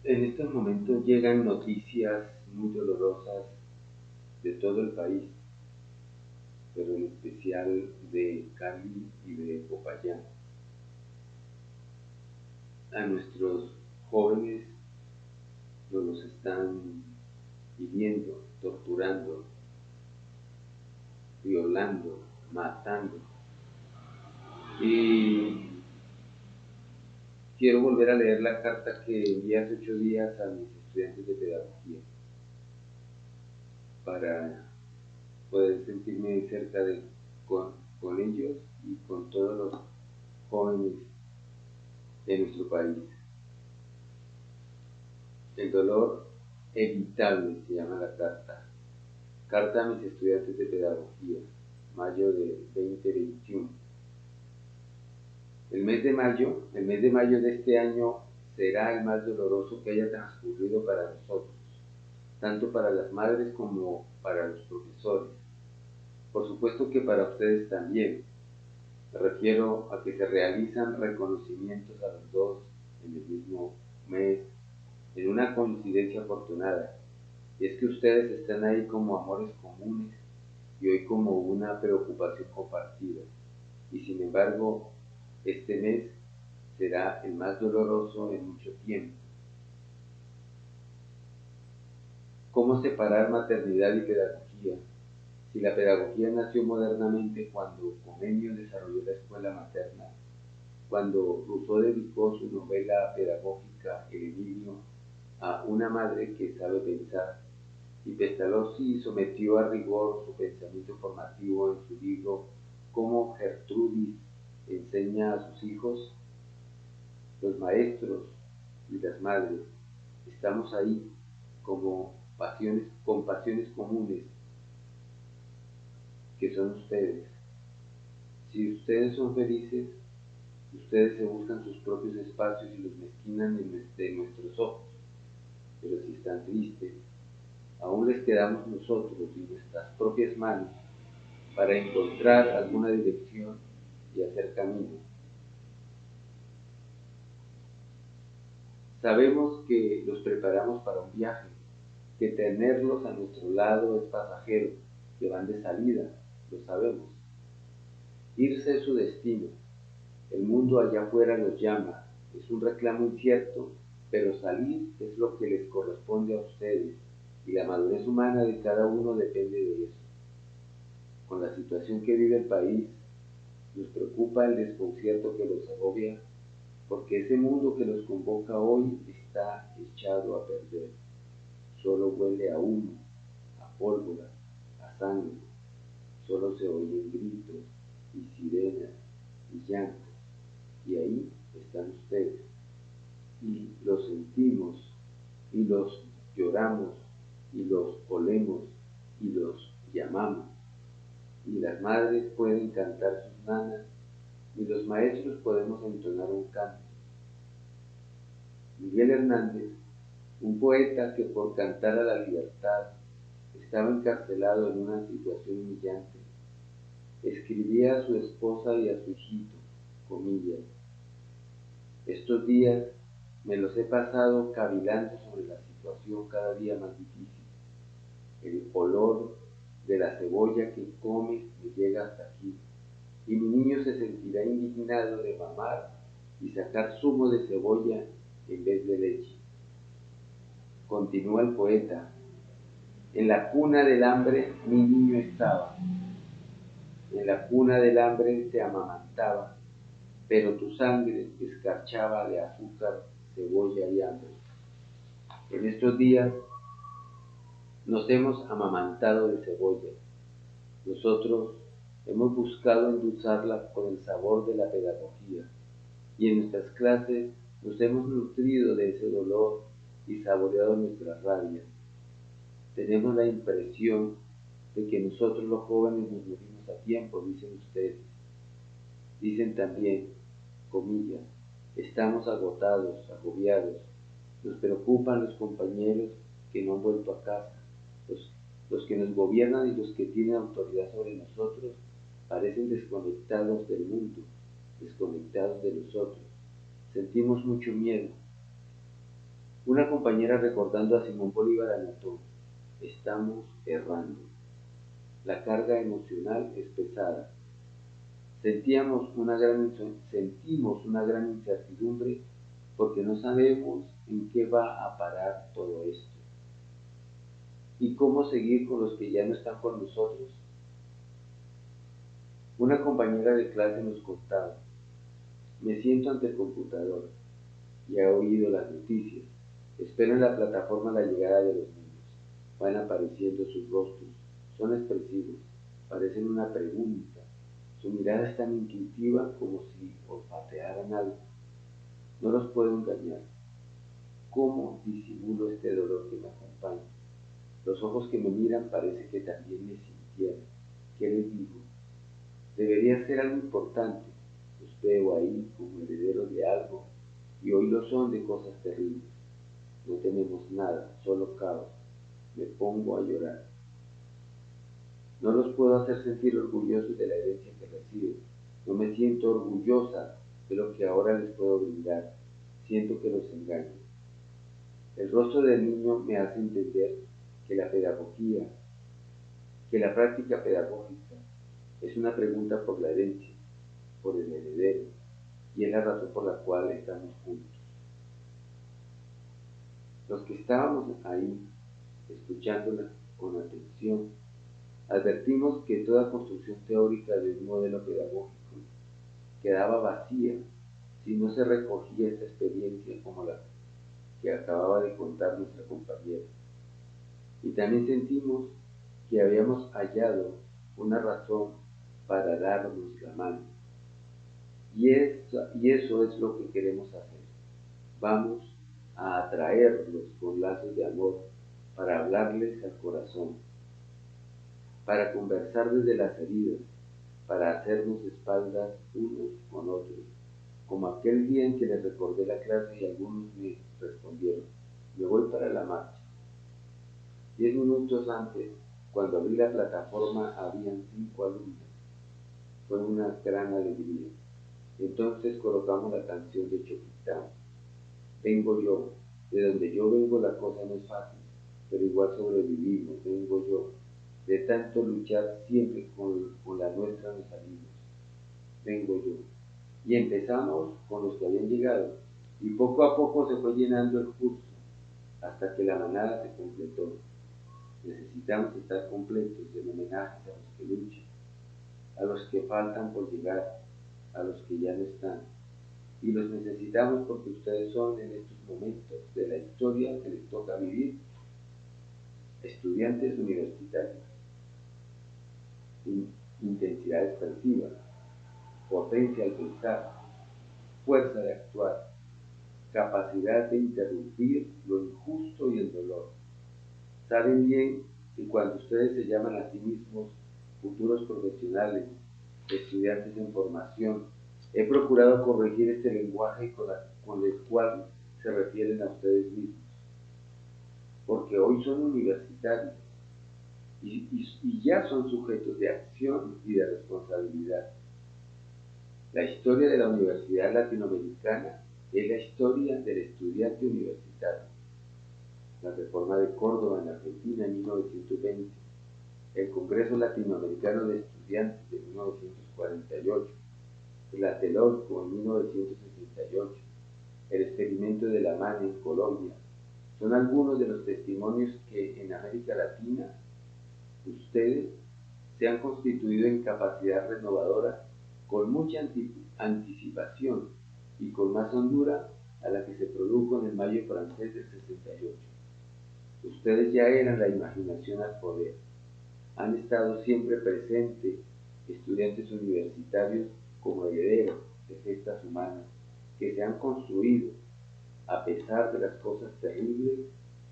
En estos momentos llegan noticias muy dolorosas de todo el país, pero en especial de Cali y de Popayán. A nuestros jóvenes los están hiriendo, torturando, violando, matando. Y quiero volver a leer la carta que envié hace 8 días a mis estudiantes de pedagogía para poder sentirme cerca con ellos y con todos los jóvenes de nuestro país. El dolor evitable se llama la carta. Carta a mis estudiantes de pedagogía, mayo de 2021. El mes de mayo de este año será el más doloroso que haya transcurrido para nosotros, tanto para las madres como para los profesores. Por supuesto que para ustedes también. Me refiero a que se realizan reconocimientos a los dos en el mismo mes, en una coincidencia afortunada. Y es que ustedes están ahí como amores comunes y hoy como una preocupación compartida. Y sin embargo, este mes será el más doloroso en mucho tiempo. ¿Cómo separar maternidad y pedagogía? Si la pedagogía nació modernamente cuando Comenio desarrolló la escuela materna, cuando Rousseau dedicó su novela pedagógica El Enigma a una madre que sabe pensar, y Pestalozzi sometió a rigor su pensamiento formativo en su libro Cómo Gertrudis enseña a sus hijos, los maestros y las madres estamos ahí con pasiones comunes que son ustedes. Si ustedes son felices, ustedes se buscan sus propios espacios y los mezquinan de nuestros ojos. Pero si están tristes, aún les quedamos nosotros y nuestras propias manos para encontrar alguna dirección y hacer camino. Sabemos que los preparamos para un viaje, que tenerlos a nuestro lado es pasajero, que van de salida, lo sabemos. Irse es su destino, el mundo allá afuera los llama, es un reclamo incierto, pero salir es lo que les corresponde a ustedes, y la madurez humana de cada uno depende de eso. Con la situación que vive el país, nos preocupa el desconcierto que los agobia, porque ese mundo que los convoca hoy está echado a perder. Solo huele a humo, a pólvora, a sangre. Solo se oyen gritos y sirenas y llantos. Y ahí están ustedes. Y los sentimos, y los lloramos, y los olemos, y los llamamos. Y las madres pueden cantar sus nanas, y los maestros podemos entonar un canto. Miguel Hernández, un poeta que por cantar a la libertad estaba encarcelado en una situación humillante, escribía a su esposa y a su hijito, comillas, estos días me los he pasado cavilando sobre la situación cada día más difícil. El olor de la cebolla que comes me llega hasta aquí, y mi niño se sentirá indignado de mamar y sacar zumo de cebolla en vez de leche. Continúa el poeta. En la cuna del hambre mi niño estaba. En la cuna del hambre te amamantaba, pero tu sangre escarchaba de azúcar, cebolla y hambre. En estos días nos hemos amamantado de cebolla. Nosotros hemos buscado endulzarla con el sabor de la pedagogía, y en nuestras clases nos hemos nutrido de ese dolor y saboreado nuestra rabia. Tenemos la impresión de que nosotros los jóvenes nos morimos a tiempo, dicen ustedes. Dicen también, comillas, estamos agotados, agobiados. Nos preocupan los compañeros que no han vuelto a casa. Los que nos gobiernan y los que tienen autoridad sobre nosotros parecen desconectados del mundo, desconectados de nosotros. Sentimos mucho miedo. Una compañera recordando a Simón Bolívar anotó: estamos errando. La carga emocional es pesada. Sentimos una gran incertidumbre porque no sabemos en qué va a parar todo esto. ¿Y cómo seguir con los que ya no están con nosotros? Una compañera de clase nos contaba: me siento ante el computador y he oído las noticias. Espero en la plataforma la llegada de los niños. Van apareciendo sus rostros. Son expresivos. Parecen una pregunta. Su mirada es tan intuitiva como si olfatearan algo. No los puedo engañar. ¿Cómo disimulo este dolor que me acompaña? Los ojos que me miran parece que también me sintieran. ¿Qué les digo? Debería ser algo importante. Los veo ahí como herederos de algo y hoy lo son de cosas terribles. No tenemos nada, solo caos. Me pongo a llorar. No los puedo hacer sentir orgullosos de la herencia que reciben. No me siento orgullosa de lo que ahora les puedo brindar. Siento que los engaño. El rostro del niño me hace entender que la pedagogía, que la práctica pedagógica es una pregunta por la herencia, por el heredero, y es la razón por la cual estamos juntos. Los que estábamos ahí, escuchándola con atención, advertimos que toda construcción teórica de un modelo pedagógico quedaba vacía si no se recogía esta experiencia como la que acababa de contar nuestra compañera. Y también sentimos que habíamos hallado una razón para darnos la mano. Y eso es lo que queremos hacer. Vamos a atraerlos con lazos de amor para hablarles al corazón, para conversar desde las heridas, para hacernos espaldas unos con otros, como aquel día en que les recordé la clase y algunos me respondieron: me voy para la marcha. 10 minutos antes, cuando abrí la plataforma, habían 5 alumnas. Fue una gran alegría. Entonces colocamos la canción de Choquitán. Vengo yo. De donde yo vengo la cosa no es fácil, pero igual sobrevivimos. Vengo yo. De tanto luchar siempre con la nuestra nos salimos. Vengo yo. Y empezamos con los que habían llegado, y poco a poco se fue llenando el curso, hasta que la manada se completó. Necesitamos estar completos en homenajes a los que luchan, a los que faltan por llegar, a los que ya no están. Y los necesitamos porque ustedes son en estos momentos de la historia que les toca vivir estudiantes universitarios. Intensidad expresiva, potencia al pensar, fuerza de actuar, capacidad de interrumpir lo injusto y el dolor. Saben bien que cuando ustedes se llaman a sí mismos futuros profesionales, estudiantes en formación, he procurado corregir este lenguaje con el cual se refieren a ustedes mismos, porque hoy son universitarios y ya son sujetos de acción y de responsabilidad. La historia de la Universidad Latinoamericana es la historia del estudiante universitario. La Reforma de Córdoba en Argentina en 1920, el Congreso Latinoamericano de Estudiantes de 1948, el Tlatelolco en 1968, el experimento de La Mano en Colombia, son algunos de los testimonios que en América Latina ustedes se han constituido en capacidad renovadora con mucha anticipación y con más hondura a la que se produjo en el Mayo francés del 68. Ustedes ya eran la imaginación al poder. Han estado siempre presentes estudiantes universitarios como herederos de gestas humanas que se han construido a pesar de las cosas terribles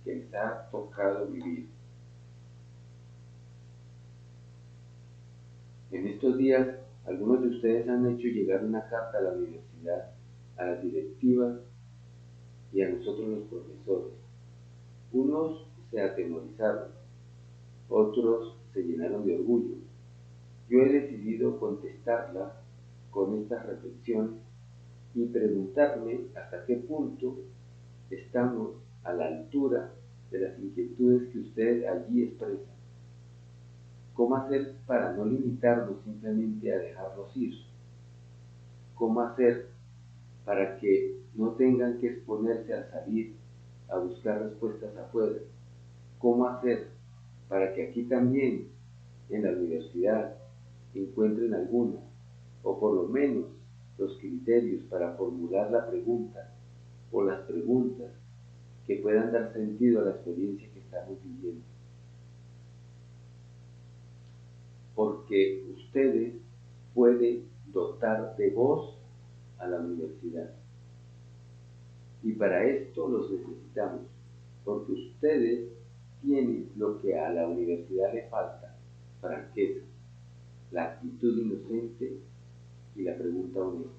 que les ha tocado vivir. En estos días, algunos de ustedes han hecho llegar una carta a la universidad, a las directivas y a nosotros los profesores. Unos se atemorizaron, otros se llenaron de orgullo. Yo he decidido contestarla con estas reflexiones y preguntarme hasta qué punto estamos a la altura de las inquietudes que usted allí expresa. ¿Cómo hacer para no limitarlos simplemente a dejarlos ir? ¿Cómo hacer para que no tengan que exponerse al salir a buscar respuestas afuera? ¿Cómo hacer para que aquí también, en la universidad, encuentren alguna, o por lo menos los criterios para formular la pregunta o las preguntas que puedan dar sentido a la experiencia que estamos viviendo? Porque ustedes pueden dotar de voz a la universidad. Y para esto los necesitamos, porque ustedes tienen lo que a la universidad le falta: franqueza, la actitud inocente y la pregunta honesta.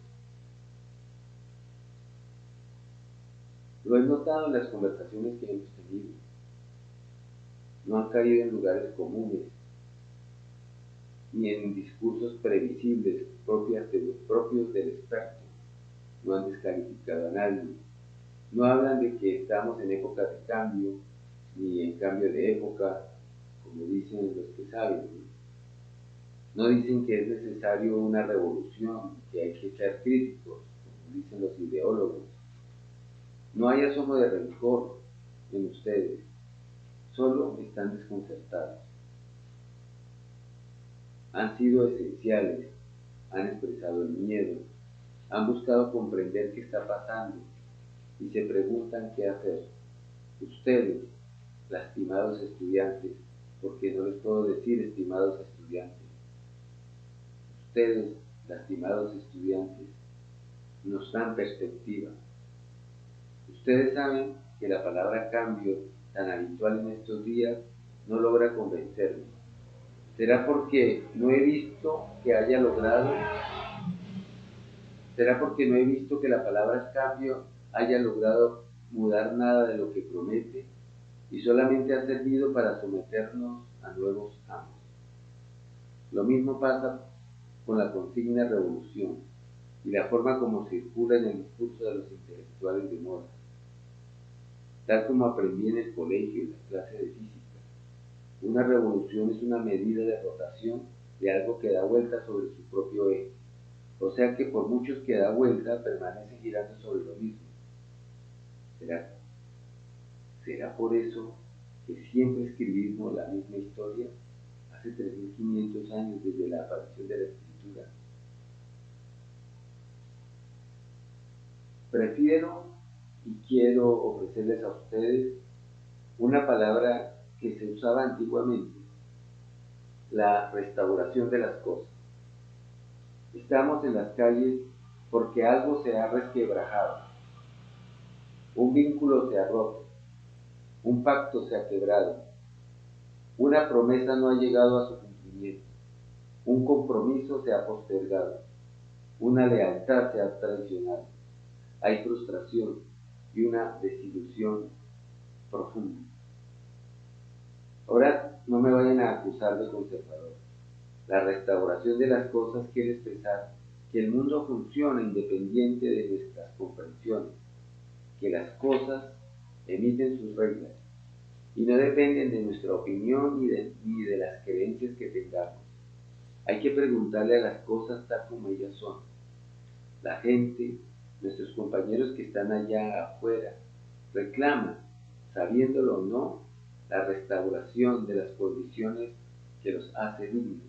Lo he notado en las conversaciones que hemos tenido. No han caído en lugares comunes, ni en discursos previsibles propios del experto. No han descalificado a nadie. No hablan de que estamos en época de cambio, ni en cambio de época, como dicen los que saben. No dicen que es necesario una revolución, que hay que ser críticos, como dicen los ideólogos. No hay asomo de rencor en ustedes, solo están desconcertados. Han sido esenciales, han expresado el miedo, han buscado comprender qué está pasando y se preguntan qué hacer. Ustedes, lastimados estudiantes, porque no les puedo decir estimados estudiantes, ustedes, lastimados estudiantes, nos dan perspectiva. Ustedes saben que la palabra cambio, tan habitual en estos días, no logra convencerme. ¿Será porque no he visto que haya logrado? ¿Será porque no he visto que la palabra cambio haya logrado mudar nada de lo que promete y solamente ha servido para someternos a nuevos amos? Lo mismo pasa con la consigna revolución y la forma como circula en el discurso de los intelectuales de moda. Tal como aprendí en el colegio en la clase de física, una revolución es una medida de rotación de algo que da vuelta sobre su propio eje, o sea que por muchos que da vuelta permanece girando sobre lo mismo. ¿Será por eso que siempre escribimos la misma historia hace 3.500 años desde la aparición de la escritura? Prefiero y quiero ofrecerles a ustedes una palabra que se usaba antiguamente: la restauración de las cosas. Estamos en las calles porque algo se ha resquebrajado, un vínculo se ha roto, un pacto se ha quebrado, una promesa no ha llegado a su cumplimiento, un compromiso se ha postergado, una lealtad se ha traicionado, hay frustración y una desilusión profunda. Ahora no me vayan a acusar de conservador. La restauración de las cosas quiere expresar que el mundo funciona independiente de nuestras comprensiones, que las cosas emiten sus reglas y no dependen de nuestra opinión ni de las creencias que tengamos. Hay que preguntarle a las cosas tal como ellas son. La gente, nuestros compañeros que están allá afuera, reclaman, sabiéndolo o no, la restauración de las condiciones que los hace dignos,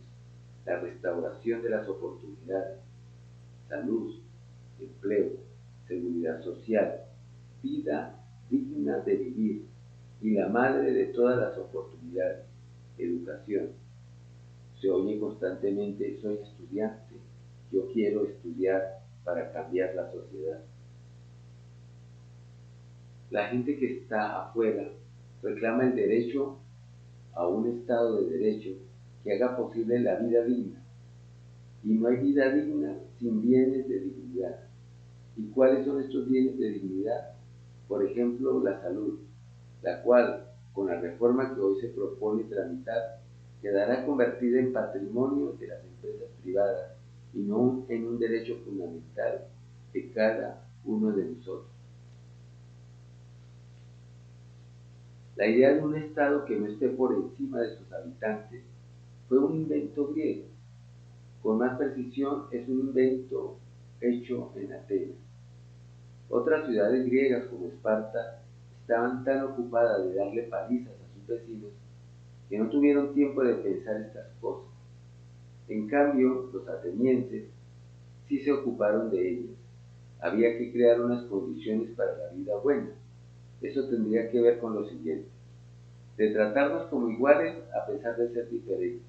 la restauración de las oportunidades, salud, empleo, seguridad social, vida digna de vivir y la madre de todas las oportunidades, educación. Se oye constantemente: soy estudiante, yo quiero estudiar para cambiar la sociedad. La gente que está afuera reclama el derecho a un Estado de derecho que haga posible la vida digna. Y no hay vida digna sin bienes de dignidad. ¿Y cuáles son estos bienes de dignidad? Por ejemplo, la salud, la cual, con la reforma que hoy se propone tramitar, quedará convertida en patrimonio de las empresas privadas y no en un derecho fundamental de cada uno de nosotros. La idea de un Estado que no esté por encima de sus habitantes fue un invento griego. Con más precisión, es un invento hecho en Atenas. Otras ciudades griegas como Esparta estaban tan ocupadas de darle palizas a sus vecinos que no tuvieron tiempo de pensar estas cosas. En cambio, los atenienses sí se ocuparon de ellas. Había que crear unas condiciones para la vida buena. Eso tendría que ver con lo siguiente: de tratarnos como iguales a pesar de ser diferentes.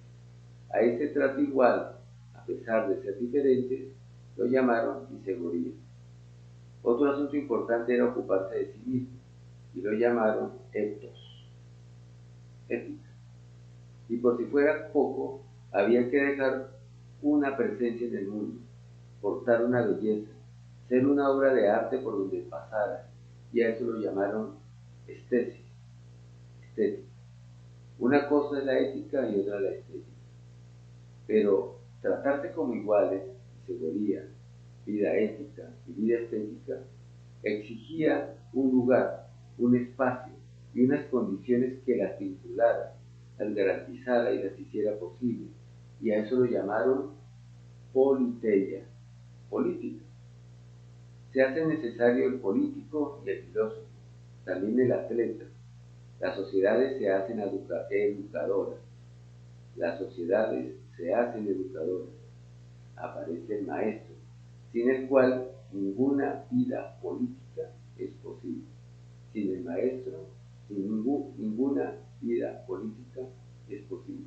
A ese trato igual, a pesar de ser diferentes, lo llamaron isegoría. Otro asunto importante era ocuparse de sí mismo, y lo llamaron ethos, ética. Y por si fuera poco, había que dejar una presencia en el mundo, portar una belleza, ser una obra de arte por donde pasara, y a eso lo llamaron estética. Una cosa es la ética y otra la estética. Pero tratarse como iguales, seguridad, vida ética y vida estética, exigía un lugar, un espacio y unas condiciones que las vinculara, las garantizara y las hiciera posible. Y a eso lo llamaron politeia, política. Se hace necesario el político y el filósofo, también el atleta. Las sociedades se hacen educadoras. Las sociedades se hacen educadoras. Aparece el maestro, sin el cual ninguna vida política es posible. Sin el maestro, ninguna vida política es posible.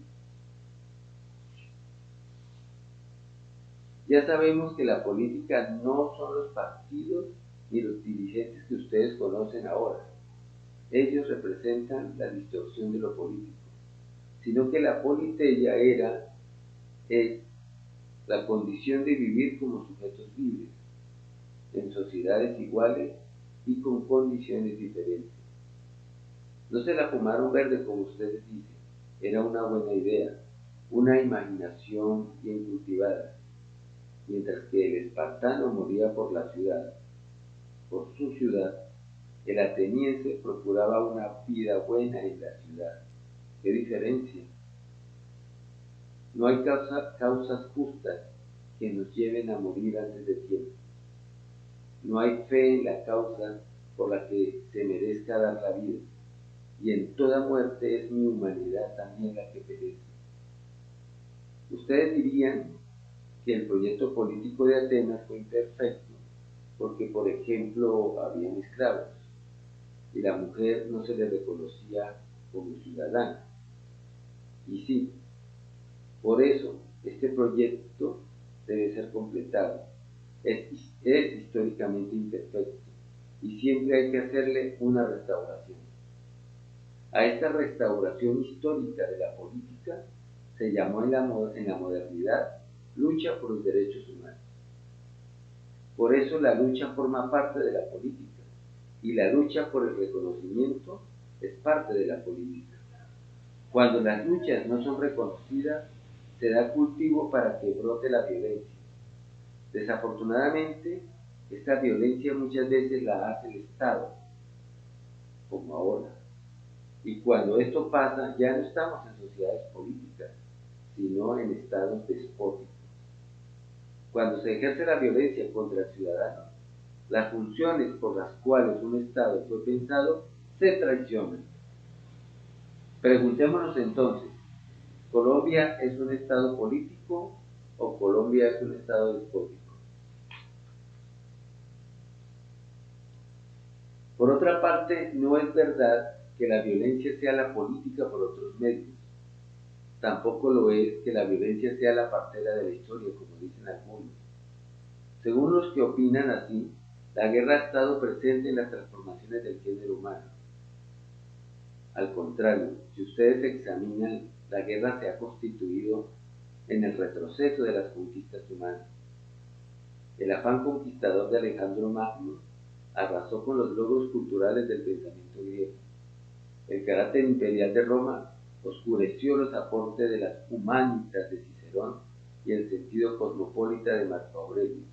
Ya sabemos que la política no son los partidos ni los dirigentes que ustedes conocen ahora. Ellos representan la distorsión de lo político, sino que la politeia es la condición de vivir como sujetos libres, en sociedades iguales y con condiciones diferentes. No se la fumaron verde como ustedes dicen, era una buena idea, una imaginación bien cultivada, mientras que el espartano moría por la ciudad, por su ciudad, el ateniense procuraba una vida buena en la ciudad. ¿Qué diferencia? No hay causas justas que nos lleven a morir antes de tiempo. No hay fe en la causa por la que se merezca dar la vida, y en toda muerte es mi humanidad también la que perece. Ustedes dirían que el proyecto político de Atenas fue imperfecto, porque, por ejemplo, habían esclavos, y la mujer no se le reconocía como ciudadana. Y sí, por eso este proyecto debe ser completado. Es históricamente imperfecto y siempre hay que hacerle una restauración. A esta restauración histórica de la política se llamó en la modernidad lucha por los derechos humanos. Por eso la lucha forma parte de la política y la lucha por el reconocimiento es parte de la política. Cuando las luchas no son reconocidas, se da cultivo para que brote la violencia. Desafortunadamente, esta violencia muchas veces la hace el Estado, como ahora. Y cuando esto pasa, ya no estamos en sociedades políticas, sino en estados despóticos. Cuando se ejerce la violencia contra el ciudadano, las funciones por las cuales un Estado fue pensado se traicionan. Preguntémonos entonces, ¿Colombia es un Estado político o Colombia es un Estado despótico? Por otra parte, no es verdad que la violencia sea la política por otros medios. Tampoco lo es que la violencia sea la partera de la historia, como dicen algunos. Según los que opinan así, la guerra ha estado presente en las transformaciones del género humano. Al contrario, si ustedes examinan, la guerra se ha constituido en el retroceso de las conquistas humanas. El afán conquistador de Alejandro Magno arrasó con los logros culturales del pensamiento griego. El carácter imperial de Roma oscureció los aportes de las humanitas de Cicerón y el sentido cosmopolita de Marco Aurelio.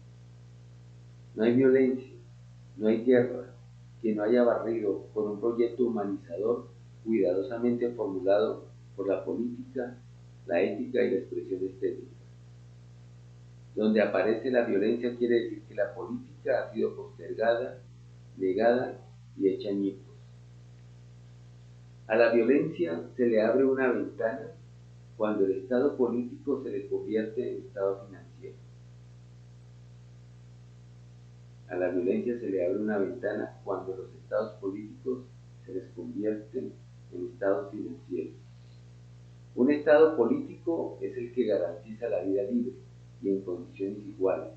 No hay violencia, no hay guerra que no haya barrido con un proyecto humanizador cuidadosamente formulado por la política, la ética y la expresión estética. Donde aparece la violencia quiere decir que la política ha sido postergada, negada y hecha añicos. A la violencia se le abre una ventana cuando el estado político se le convierte en estado financiero. A la violencia se le abre una ventana cuando los estados políticos se les convierten en estados financieros. Un estado político es el que garantiza la vida libre y en condiciones iguales.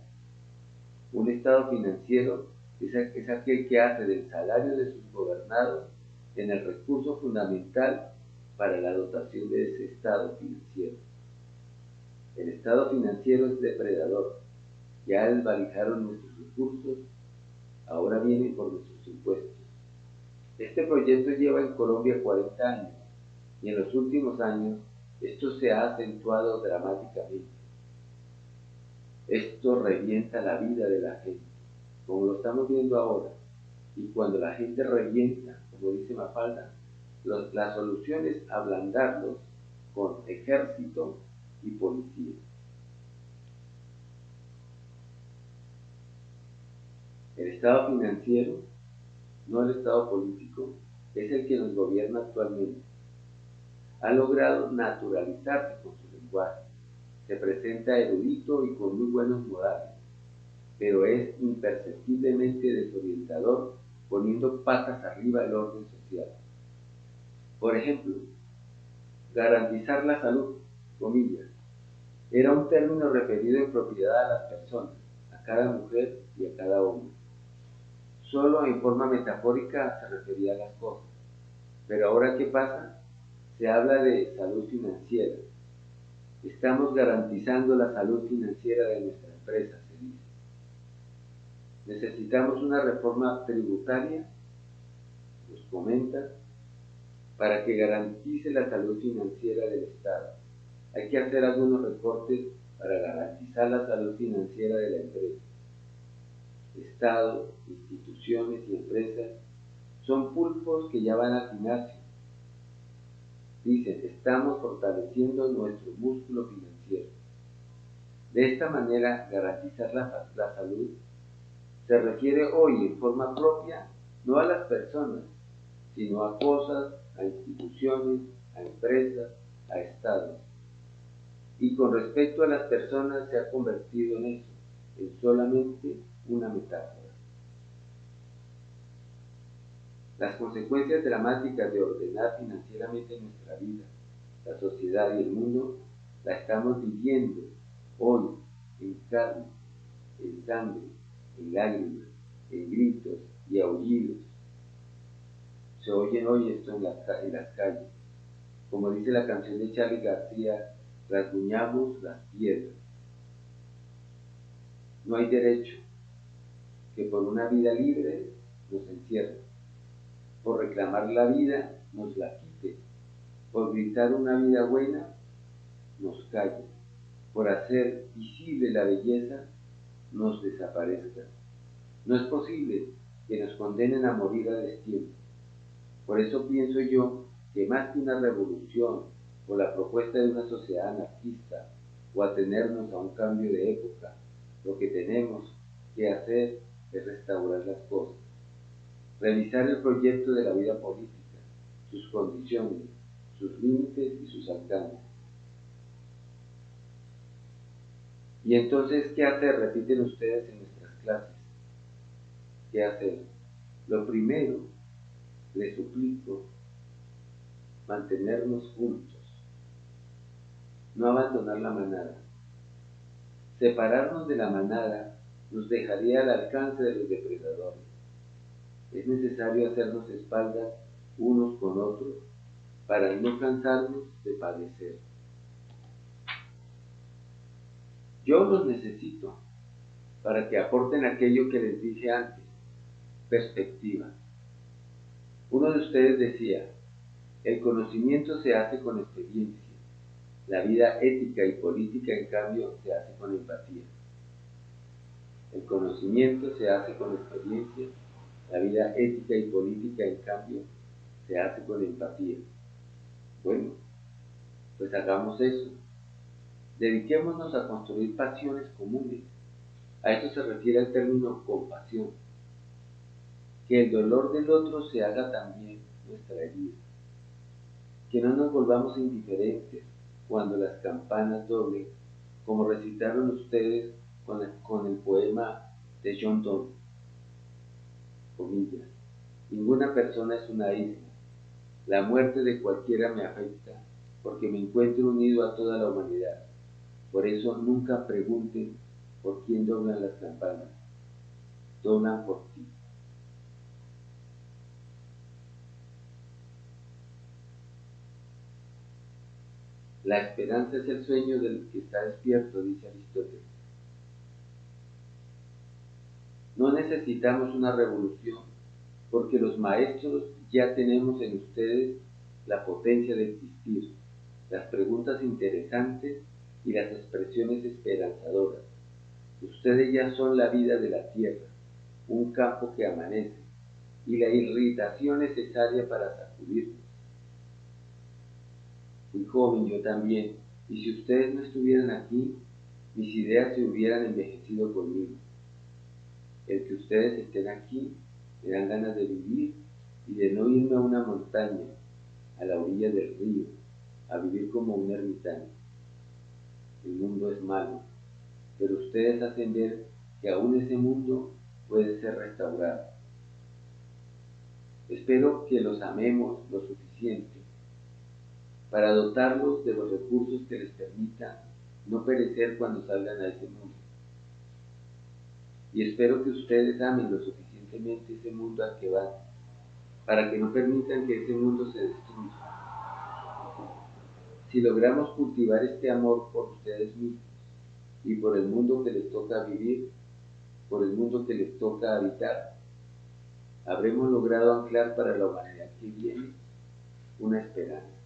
Un estado financiero es aquel que hace del salario de sus gobernados en el recurso fundamental para la dotación de ese estado financiero. El estado financiero es depredador. Ya desvalijaron nuestros recursos, ahora vienen por nuestros impuestos. Este proyecto lleva en Colombia 40 años y en los últimos años esto se ha acentuado dramáticamente. Esto revienta la vida de la gente, como lo estamos viendo ahora. Y cuando la gente revienta, como dice Mafalda, la solución es ablandarlos con ejército y policía. El estado financiero, no el estado político, es el que nos gobierna actualmente. Ha logrado naturalizarse con su lenguaje. Se presenta erudito y con muy buenos modales, pero es imperceptiblemente desorientador, poniendo patas arriba el orden social. Por ejemplo, garantizar la salud, comillas, era un término referido en propiedad a las personas, a cada mujer y a cada hombre. Solo en forma metafórica se refería a las cosas. Pero ahora, ¿qué pasa? Se habla de salud financiera. Estamos garantizando la salud financiera de nuestra empresa, se dice. Necesitamos una reforma tributaria, nos comenta, para que garantice la salud financiera del Estado. Hay que hacer algunos recortes para garantizar la salud financiera de la empresa. Estado, instituciones y empresas son pulpos que ya van al gimnasio. Dicen, estamos fortaleciendo nuestro músculo financiero. De esta manera, garantizar la salud se refiere hoy en forma propia no a las personas, sino a cosas, a instituciones, a empresas, a estados. Y con respecto a las personas se ha convertido en eso, en solamente una metáfora. Las consecuencias dramáticas de ordenar financieramente nuestra vida, la sociedad y el mundo, la estamos viviendo hoy en carne, en sangre, en lágrimas, en gritos y aullidos. Se oyen hoy esto en las calles. Como dice la canción de Charly García, rasguñamos las piedras. No hay derecho que por una vida libre nos encierre, por reclamar la vida nos la quite, por gritar una vida buena nos calle, por hacer visible la belleza nos desaparezca. No es posible que nos condenen a morir a destiempo. Por eso pienso yo que más que una revolución o la propuesta de una sociedad anarquista o atenernos a un cambio de época, lo que tenemos que hacer es restaurar las cosas, revisar el proyecto de la vida política, sus condiciones, sus límites y sus alcances. Y entonces, ¿qué hacer? Repiten ustedes en nuestras clases. ¿Qué hacer? Lo primero, les suplico, mantenernos juntos, no abandonar la manada. Separarnos de la manada nos dejaría al alcance de los depredadores. Es necesario hacernos espaldas unos con otros para no cansarnos de padecer. Yo los necesito para que aporten aquello que les dije antes, perspectiva. Uno de ustedes decía, el conocimiento se hace con experiencia, la vida ética y política en cambio se hace con empatía. El conocimiento se hace con experiencia, la vida ética y política en cambio se hace con empatía. Bueno, pues hagamos eso. Dediquémonos a construir pasiones comunes. A esto se refiere el término compasión. Que el dolor del otro se haga también nuestra herida. Que no nos volvamos indiferentes cuando las campanas doblen, como recitaron ustedes con el poema de John Donne. Comillas. Ninguna persona es una isla. La muerte de cualquiera me afecta, porque me encuentro unido a toda la humanidad. Por eso nunca pregunten por quién doblan las campanas. Doblan por ti. La esperanza es el sueño del que está despierto, dice Aristóteles. No necesitamos una revolución, porque los maestros ya tenemos en ustedes la potencia de existir, las preguntas interesantes y las expresiones esperanzadoras. Ustedes ya son la vida de la tierra, un campo que amanece, y la irritación necesaria para sacudirnos. Fui joven yo también, y si ustedes no estuvieran aquí, mis ideas se hubieran envejecido conmigo. El que ustedes estén aquí me dan ganas de vivir y de no irme a una montaña, a la orilla del río, a vivir como un ermitaño. El mundo es malo, pero ustedes hacen ver que aún ese mundo puede ser restaurado. Espero que los amemos lo suficiente para dotarlos de los recursos que les permitan no perecer cuando salgan a ese mundo. Y espero que ustedes amen lo suficientemente ese mundo al que van, para que no permitan que ese mundo se destruya. Si logramos cultivar este amor por ustedes mismos y por el mundo que les toca vivir, por el mundo que les toca habitar, habremos logrado anclar para la humanidad que viene una esperanza.